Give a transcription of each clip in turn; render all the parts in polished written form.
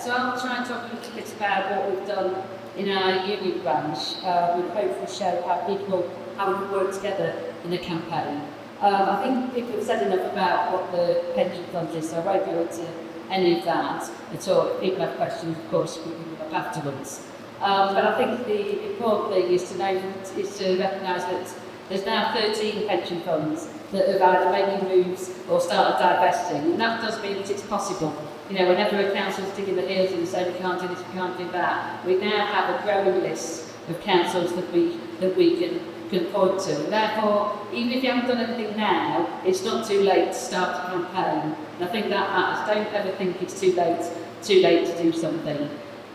So I'll try and talk a little bit about what we've done in our union branch, and hopefully show how we work together in a campaign. I think people have said enough about what the pension fund is, so I won't go into any of that at all. If people have questions, of course, we can come up afterwards. But I think the important thing is to recognise that there's now 13 pension funds that have either making moves or started divesting, and that does mean that it's possible. You know, whenever a council's digging their heels in and saying we can't do this, we can't do that, we now have a growing list of councils that we can point to. And therefore, even if you haven't done anything now, it's not too late to start a campaign. And I think that matters. Don't ever think it's too late to do something.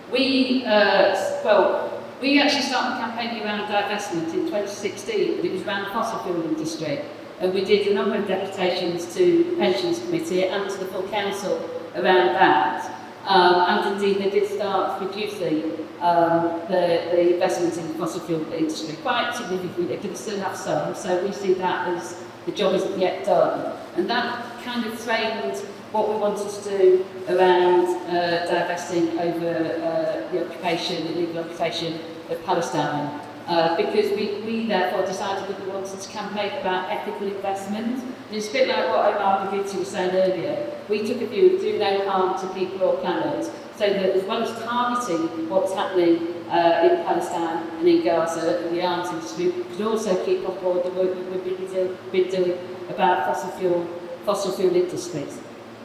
We actually started campaigning around divestment in 2016, but it was around the fossil fuel industry. And we did a number of deputations to the Pensions Committee and to the full council around that. And indeed, they did start reducing the investment in the fossil fuel industry quite significantly. They can still have some, so we see that as the job isn't yet done. And that kind of framed what we wanted to do around divesting over the occupation, the illegal occupation of Palestine. Because we therefore decided that we wanted to campaign about ethical investment. And it's a bit like what Omar Baviti was saying earlier. We took a view of do no harm to people or planet, so that as well as targeting what's happening in Palestine and in Gaza and the arms industry, we could also keep on board the work that we've been doing about fossil fuel industries.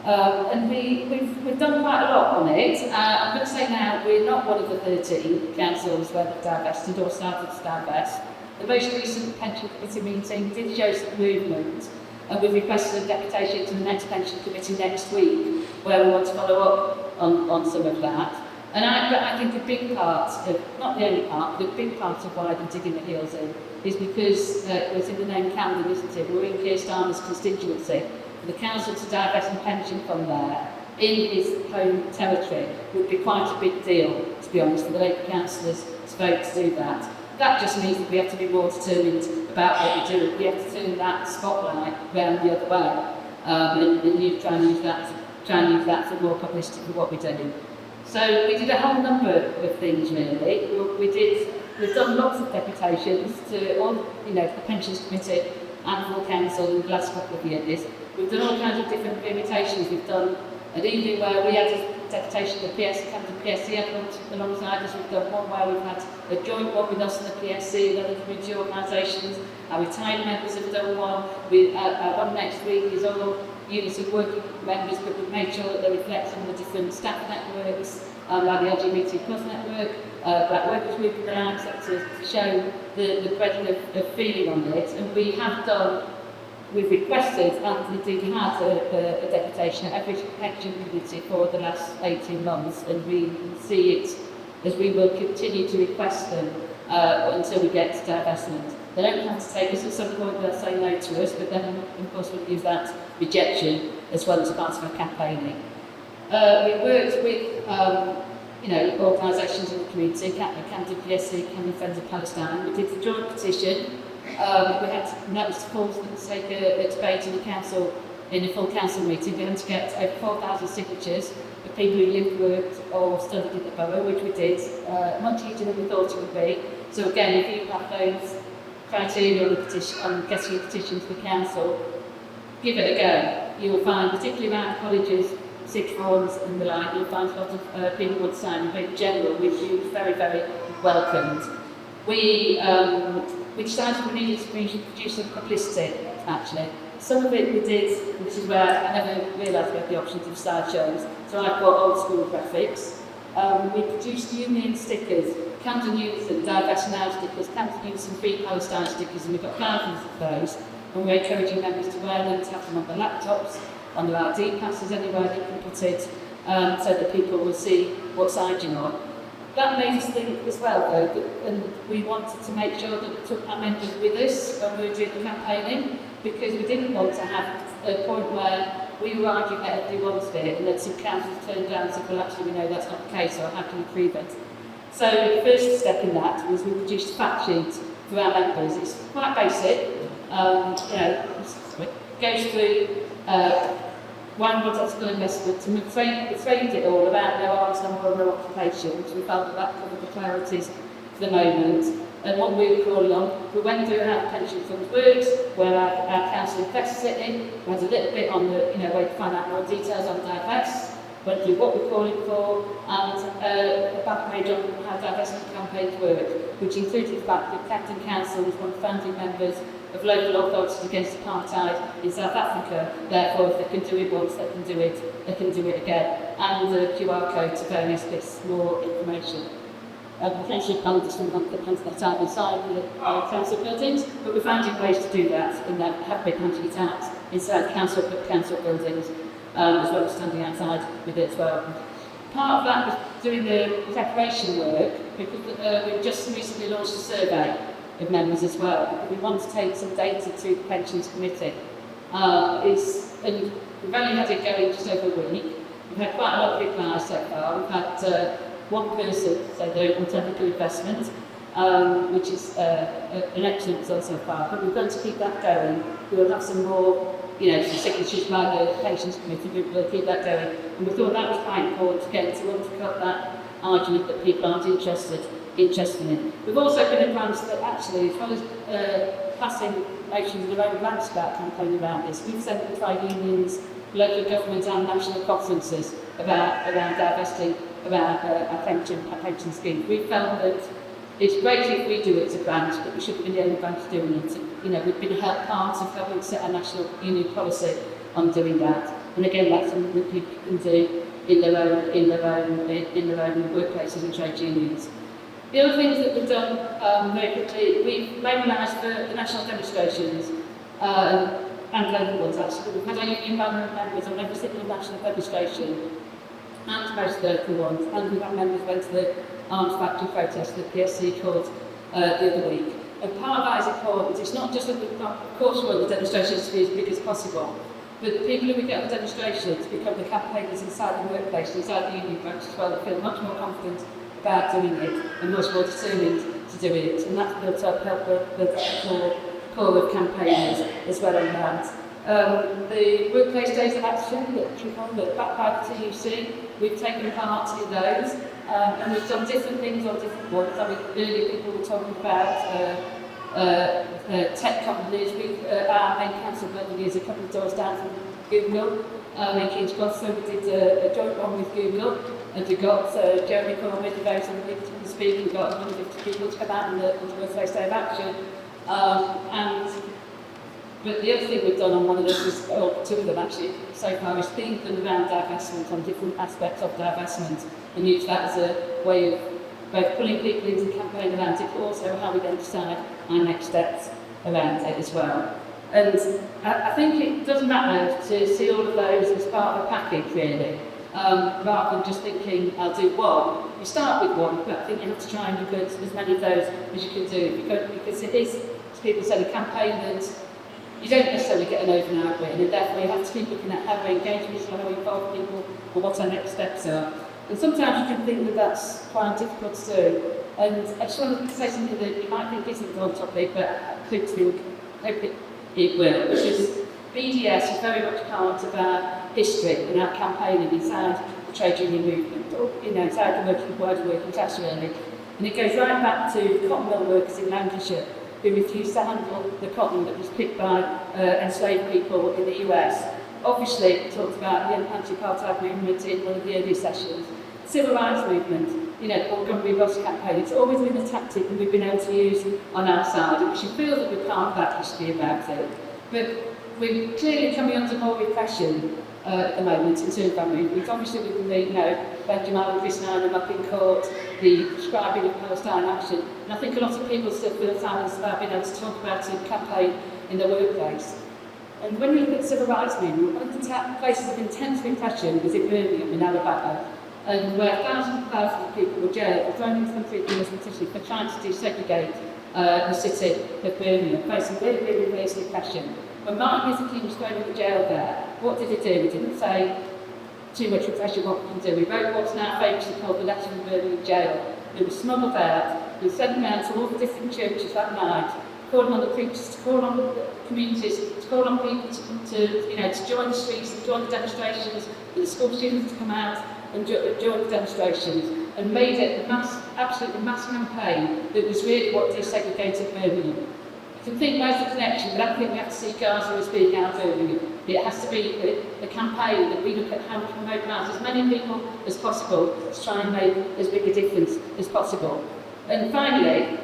And we've done quite a lot on it. I'm going to say now we're not one of the 13 councils where they've divested or started to divest. The most recent pension committee meeting did show some movement, and we've requested a deputation to the next pension committee next week, where we want to follow up on some of that. And I think a big part, not the only part, but a big part of why they're digging their heels in is because it's in the name Camden, isn't it? We're in Keir Starmer's constituency. The council to divest the pension fund there in his home territory would be quite a big deal, to be honest, for the local councillors to vote to do that. That just means that we have to be more determined about what we do. We have to turn that spotlight round the other way, and you try and use that for more publicity for what we do. So we did a whole number of things really. We've done lots of deputations to all, the Pensions Committee and full council in the last couple of years. We've done all kinds of different permutations. We've done an evening where we had a deputation to the Camden PSC alongside us. We've done one where we've had a joint one with us and the PSC and other community organisations. Our retired members have done one. One next week is all UNISON working members, but we've made sure that they reflect some of the different staff networks, like the LGBT+ network, Black Workers Movement Alliance, to show the breadth of feeling on it. And we've requested and indeed had a deputation at every pension committee for the last 18 months, and we see it as we will continue to request them until we get to divestment. They don't have to take us. At some point they'll say no to us, but then of course we'll use that rejection as well as part of our campaigning. We worked with organisations in the community, Camden PSC, Camden Friends of Palestine. We did the joint petition. That was to take a debate in the council, in a full council meeting. We had to get over 4,000 signatures of people who lived, worked or studied in the borough, which we did, much easier than we thought it would be. So again, if you have those criteria on getting a petition to the council, give it a go. You will find, particularly around colleges, sixth forms and the like, you'll find a lot of people want to sign, but in general, we've been very, very welcomed. We decided we needed to produce some publicity, actually. Some of it we did, which is where I never realised we had the options of slideshows, so I've got old school graphics. We produced union stickers, Camden UNISON Divest Now stickers, Camden UNISON Free Palestine stickers, and we've got thousands of those. And we're encouraging members to wear them, to have them on their laptops, on their RD passes, anywhere they can put it, so that people will see what side you're on. That made us think as well, though, and we wanted to make sure that we took our members with us when we were doing the campaigning, because we didn't want to have a point where we were arguing that everybody wanted it, and then some councils turned around and said, well, actually, we know that's not the case, so how can we prove it? So the first step in that was we produced a fact sheet for our members. It's quite basic. Goes through why we want ethical investment, and we've framed it all about no arms, no locations. We felt that covered the priorities for the moment. And what we were calling on, we went through how the pension fund works, where our council invests it in, we had a little bit on the way to find out more details on divest, went through what we're calling for, and a background on how divestment campaigns work, which included the fact that Camden Council was one of the founding members of local authorities against apartheid in South Africa. Therefore, if they can do it once, they can do it again. And the QR code to various bits more information. Potentially planned this from the time inside the council buildings, but we're finding ways to do that, and there have been handing it out inside council buildings, as well as standing outside with it as well. Part of that was doing the preparation work, because we've just recently launched a survey of members as well. We want to take some data to the Pensions Committee. And we've only had it going just over a week. We've had quite a lot of replies so far. We've had one person say they want technical investment, which is an excellent result so far. But we're going to keep that going. We'll have some more, some signatures by the Pensions Committee. We'll keep that going. And we thought that was quite important again to undercut that argument that people aren't interested in. We've also been advanced that actually, as well as passing motions in their own grants about campaign around this, we've sent it to our unions, local government and national conferences around divesting around our pension scheme. We felt that it's great if we do it as a branch, but we shouldn't be the only branch doing it. We've been part of helping set a national union policy on doing that. And again, that's something that people can do in their own workplaces and trade unions. The other things that we've done very quickly, we've mobilised for the national demonstrations and local ones actually. We've had our union members on every single national demonstration and most local ones, and we've had members went to the arms factory protest that PSC called the other week. And part of that is important. It's not just that of course we want the demonstrations to be as big as possible, but the people who we get on the demonstrations become the campaigners inside the workplace, inside the union branch as well. They feel much more confident about doing it and much more determined to do it. And that's built up help the core of campaigners as well on that. The workplace days of action that backed by the TUC, we've taken part in those, and we've done different things on different ones. Earlier people were talking about tech companies. Our main council building is a couple of doors down from Google, in King's Cross, so we did a joint one with Google, and we got Jeremy Corbyn, the very sort of people to speak, and got 150 people to come out on the workplace day of action. But the other thing we've done on one of those, or two of them actually, so far, is think around divestment, on different aspects of divestment, and use that as a way of both pulling people into the campaign around it, but also how we then decide our next steps around it as well. And I think it doesn't matter to see all of those as part of a package, really, rather than just thinking, I'll do one. You start with one, but I think you have to try and look at as many of those as you can do, because it is, as people say, a campaign that you don't necessarily get an overnight win, and therefore you have to keep looking at how we engage with people, how we involve people, or what our next steps are. And sometimes you can think that that's quite difficult to do. And I just want to say something that you might think isn't on topic, but I hope it will, which is BDS is very much part of our history and our campaigning inside the trade union movement, or inside the wider working class really. And it goes right back to the cotton mill workers in Lancashire, who refused to handle the cotton that was picked by enslaved people in the US. Obviously, we talked about the anti-apartheid movement in one of the earlier sessions. Civil rights movement, the Montgomery Bus campaign, it's always been a tactic that we've been able to use on our side, and we should feel that we're part of that history about it. But we're clearly coming under more repression at the moment in terms of our movement. Obviously, we can Benjamin Visnanum up in court, the prescribing of Palestine action, and I think a lot of people still feel silenced about being able to talk about it, campaign in their workplace. And when we look at the civil rights movement, one of the places of intense repression was in Birmingham in Alabama, and where thousands and thousands of people were jailed, thrown into the prison for trying to desegregate the city of Birmingham, facing really, really fierce repression. When Martin Luther King was thrown into jail there, what did he do? He didn't say too much repression, what we can do. He wrote what's now famously called the Letter from Birmingham Jail. It was smuggled out, he was sent around to all the different churches that night, calling on the preachers, to call on the communities, to call on people to join the streets, to join the demonstrations, for the school students to come out and joined demonstrations and made it a absolutely mass campaign that was really what desegregated Birmingham. You can think there's a connection, but I don't think we have to see Gaza as being our Birmingham. It has to be a campaign that we look at how we can mobilise as many people as possible to try and make as big a difference as possible. And finally,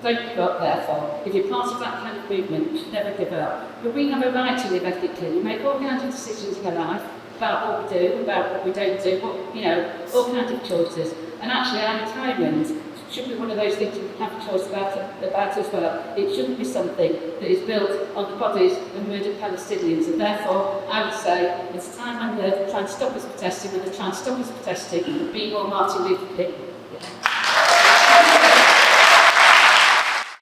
don't give up, therefore. If you're part of that kind of movement, you should never give up. But we have a right to live ethically. We make all kinds of decisions in our life about what we do, about what we don't do, all kinds of choices. And actually, our retirement should be one of those things we can have a choice about as well. It shouldn't be something that is built on the bodies of murdered Palestinians. And therefore, I would say it's time when they're trying to stop us protesting, when they're trying to stop us protesting, be more Martin Luther King.